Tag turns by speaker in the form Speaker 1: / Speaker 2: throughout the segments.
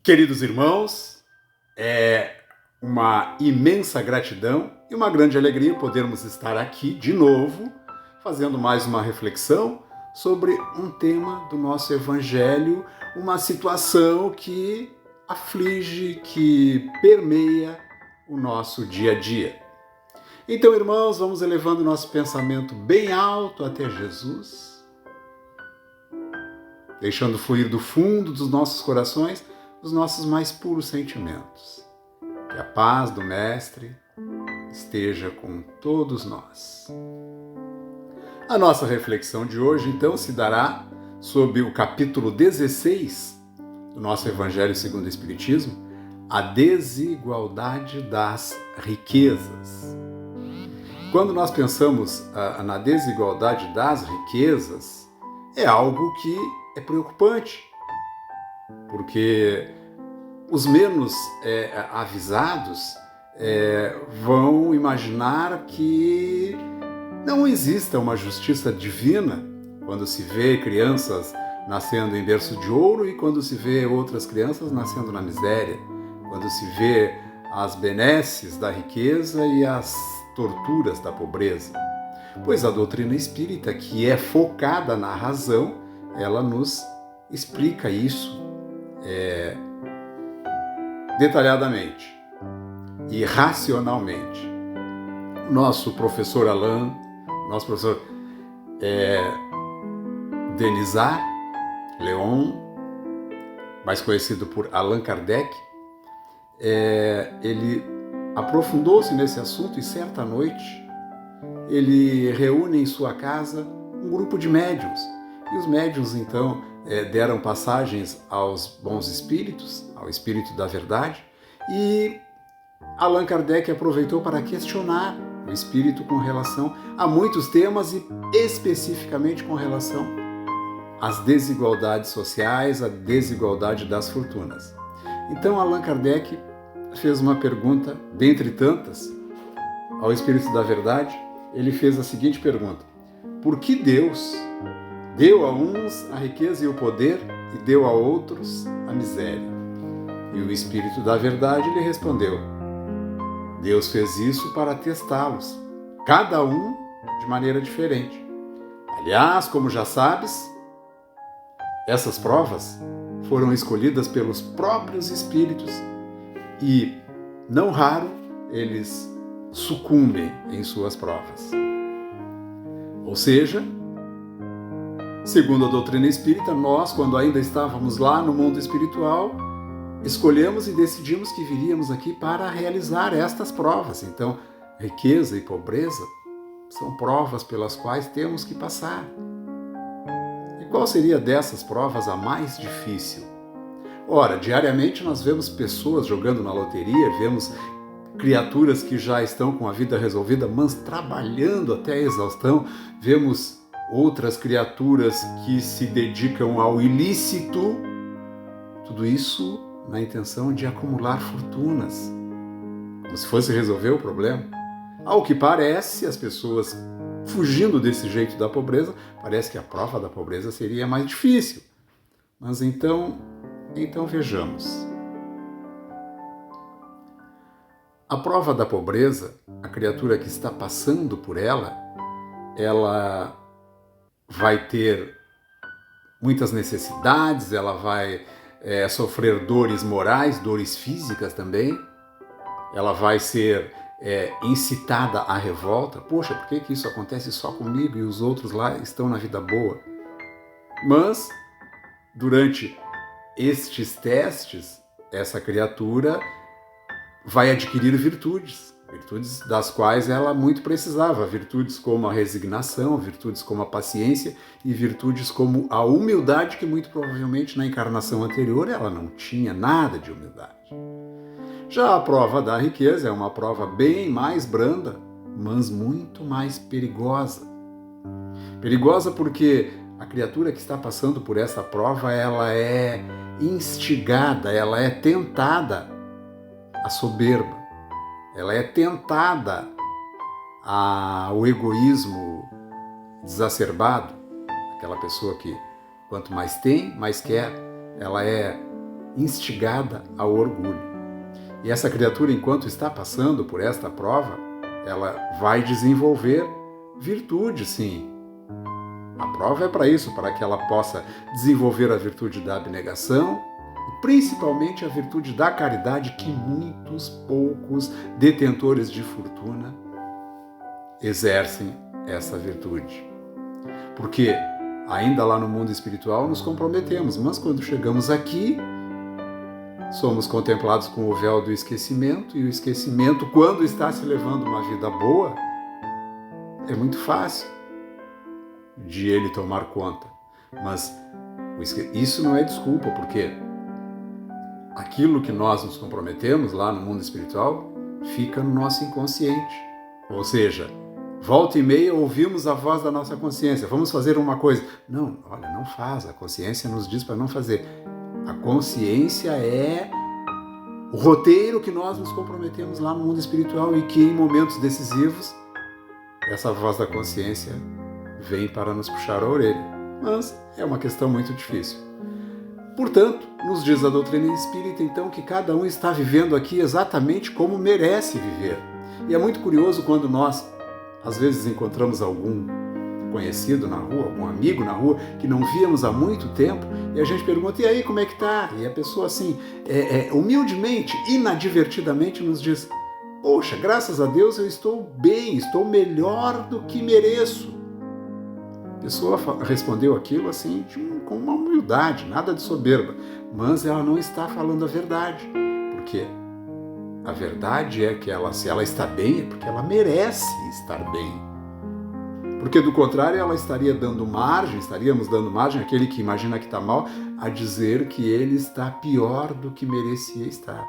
Speaker 1: Queridos irmãos, é uma imensa gratidão e uma grande alegria podermos estar aqui de novo, fazendo mais uma reflexão sobre um tema do nosso Evangelho, uma situação que aflige, que permeia o nosso dia a dia. Então, irmãos, vamos elevando nosso pensamento bem alto até Jesus, deixando fluir do fundo dos nossos corações os nossos mais puros sentimentos. Que a paz do Mestre esteja com todos nós. A nossa reflexão de hoje, então, se dará sobre o capítulo 16 do nosso Evangelho segundo o Espiritismo, a desigualdade das riquezas. Quando nós pensamos na desigualdade das riquezas, é algo que é preocupante, porque os menos avisados vão imaginar que não exista uma justiça divina quando se vê crianças nascendo em berço de ouro e quando se vê outras crianças nascendo na miséria, quando se vê as benesses da riqueza e as torturas da pobreza. Pois a doutrina espírita, que é focada na razão, ela nos explica isso detalhadamente e racionalmente. Nosso professor Alain, nosso professor Denisard Leon, mais conhecido por Allan Kardec, ele aprofundou-se nesse assunto e certa noite ele reúne em sua casa um grupo de médiuns. E os médiuns, então, deram passagens aos bons espíritos, ao espírito da verdade, e Allan Kardec aproveitou para questionar o espírito com relação a muitos temas e especificamente com relação às desigualdades sociais, à desigualdade das fortunas. Então Allan Kardec fez uma pergunta, dentre tantas, ao espírito da verdade. Ele fez a seguinte pergunta: por que Deus deu a uns a riqueza e o poder e deu a outros a miséria? E o Espírito da Verdade lhe respondeu: Deus fez isso para testá-los, cada um de maneira diferente. Aliás, como já sabes, essas provas foram escolhidas pelos próprios Espíritos e, não raro, eles sucumbem em suas provas. Ou seja, segundo a doutrina espírita, nós, quando ainda estávamos lá no mundo espiritual, escolhemos e decidimos que viríamos aqui para realizar estas provas. Então, riqueza e pobreza são provas pelas quais temos que passar. E qual seria dessas provas a mais difícil? Ora, diariamente nós vemos pessoas jogando na loteria, vemos criaturas que já estão com a vida resolvida, mas trabalhando até a exaustão, vemos outras criaturas que se dedicam ao ilícito, tudo isso na intenção de acumular fortunas, como se fosse resolver o problema. Ao que parece, as pessoas fugindo desse jeito da pobreza, parece que a prova da pobreza seria mais difícil. Mas então vejamos. A prova da pobreza, a criatura que está passando por ela vai ter muitas necessidades, ela vai sofrer dores morais, dores físicas também, ela vai ser incitada à revolta. Poxa, por que isso acontece só comigo e os outros lá estão na vida boa? Mas, durante estes testes, essa criatura vai adquirir virtudes das quais ela muito precisava, virtudes como a resignação, virtudes como a paciência e virtudes como a humildade, que muito provavelmente na encarnação anterior ela não tinha nada de humildade. Já a prova da riqueza é uma prova bem mais branda, mas muito mais perigosa. Perigosa porque a criatura que está passando por essa prova, ela é instigada, ela é tentada a soberba, ela é tentada ao egoísmo exacerbado, aquela pessoa que quanto mais tem, mais quer, ela é instigada ao orgulho. E essa criatura, enquanto está passando por esta prova, ela vai desenvolver virtude, sim. A prova é para isso, para que ela possa desenvolver a virtude da abnegação e principalmente a virtude da caridade, que muitos poucos detentores de fortuna exercem essa virtude. Porque ainda lá no mundo espiritual nos comprometemos, mas quando chegamos aqui, somos contemplados com o véu do esquecimento, e o esquecimento, quando está se levando uma vida boa, é muito fácil de ele tomar conta. Mas isso não é desculpa, porque aquilo que nós nos comprometemos lá no mundo espiritual fica no nosso inconsciente. Ou seja, volta e meia ouvimos a voz da nossa consciência, vamos fazer uma coisa. Não, olha, não faz, a consciência nos diz para não fazer. A consciência é o roteiro que nós nos comprometemos lá no mundo espiritual, e que em momentos decisivos essa voz da consciência vem para nos puxar a orelha. Mas é uma questão muito difícil. Portanto, nos diz a doutrina espírita, então, que cada um está vivendo aqui exatamente como merece viver. E é muito curioso quando nós, às vezes, encontramos algum conhecido na rua, algum amigo na rua, que não víamos há muito tempo, e a gente pergunta, e aí, como é que tá? E a pessoa, assim, humildemente, inadvertidamente, nos diz, poxa, graças a Deus eu estou bem, estou melhor do que mereço. A pessoa respondeu aquilo assim, com uma humildade, nada de soberba, mas ela não está falando a verdade, porque a verdade é que se ela está bem, é porque ela merece estar bem. Porque do contrário, estaríamos dando margem àquele que imagina que está mal, a dizer que ele está pior do que merecia estar.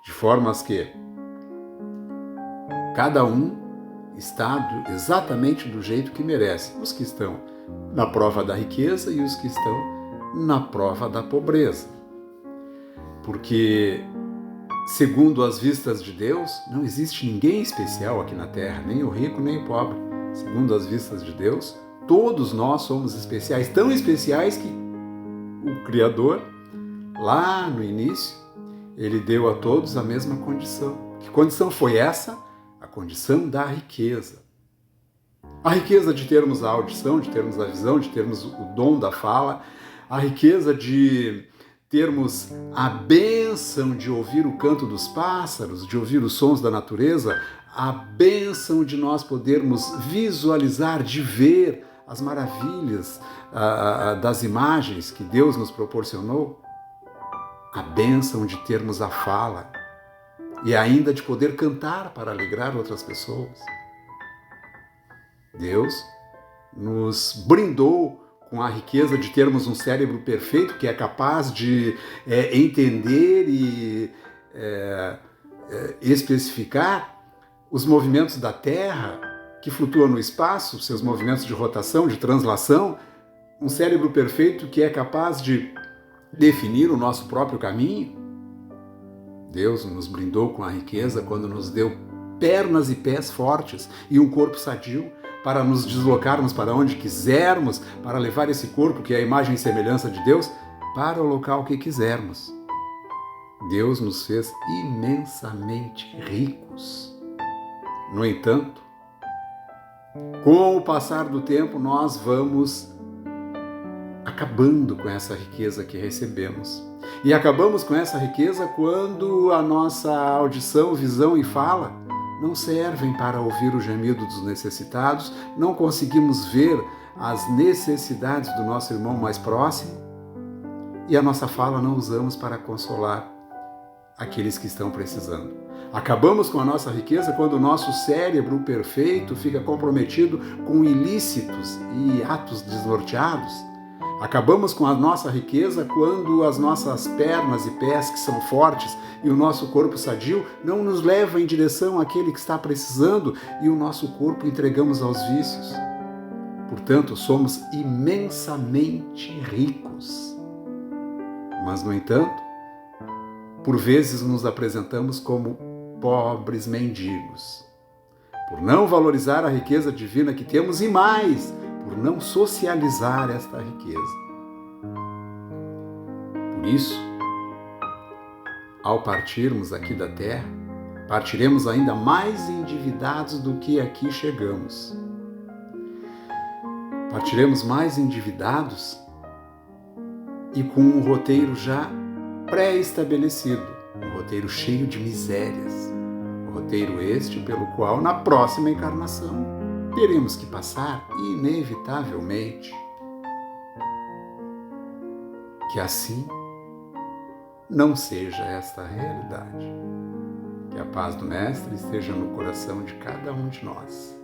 Speaker 1: De formas que cada um está exatamente do jeito que merece. Os que estão na prova da riqueza e os que estão na prova da pobreza. Porque, segundo as vistas de Deus, não existe ninguém especial aqui na Terra, nem o rico nem o pobre. Segundo as vistas de Deus, todos nós somos especiais, tão especiais que o Criador, lá no início, ele deu a todos a mesma condição. Que condição foi essa? A condição da riqueza. A riqueza de termos a audição, de termos a visão, de termos o dom da fala, a riqueza de termos a bênção de ouvir o canto dos pássaros, de ouvir os sons da natureza, a bênção de nós podermos visualizar, de ver as maravilhas das imagens que Deus nos proporcionou, a bênção de termos a fala e ainda de poder cantar para alegrar outras pessoas. Deus nos brindou com a riqueza de termos um cérebro perfeito que é capaz de entender e especificar os movimentos da Terra que flutuam no espaço, seus movimentos de rotação, de translação, um cérebro perfeito que é capaz de definir o nosso próprio caminho. Deus nos brindou com a riqueza quando nos deu pernas e pés fortes e um corpo sadio para nos deslocarmos para onde quisermos, para levar esse corpo, que é a imagem e semelhança de Deus, para o local que quisermos. Deus nos fez imensamente ricos. No entanto, com o passar do tempo, nós vamos acabando com essa riqueza que recebemos. E acabamos com essa riqueza quando a nossa audição, visão e fala não servem para ouvir o gemido dos necessitados, não conseguimos ver as necessidades do nosso irmão mais próximo, e a nossa fala não usamos para consolar aqueles que estão precisando. Acabamos com a nossa riqueza quando o nosso cérebro perfeito fica comprometido com ilícitos e atos desnorteados. Acabamos com a nossa riqueza quando as nossas pernas e pés, que são fortes, e o nosso corpo sadio, não nos levam em direção àquele que está precisando, e o nosso corpo entregamos aos vícios. Portanto, somos imensamente ricos. Mas, no entanto, por vezes nos apresentamos como pobres mendigos, por não valorizar a riqueza divina que temos e mais, por não socializar esta riqueza. Por isso, ao partirmos aqui da terra, partiremos ainda mais endividados do que aqui chegamos. Partiremos mais endividados e com um roteiro já pré-estabelecido, um roteiro cheio de misérias, um roteiro este pelo qual na próxima encarnação teremos que passar inevitavelmente. Que assim não seja esta a realidade. Que a paz do Mestre esteja no coração de cada um de nós.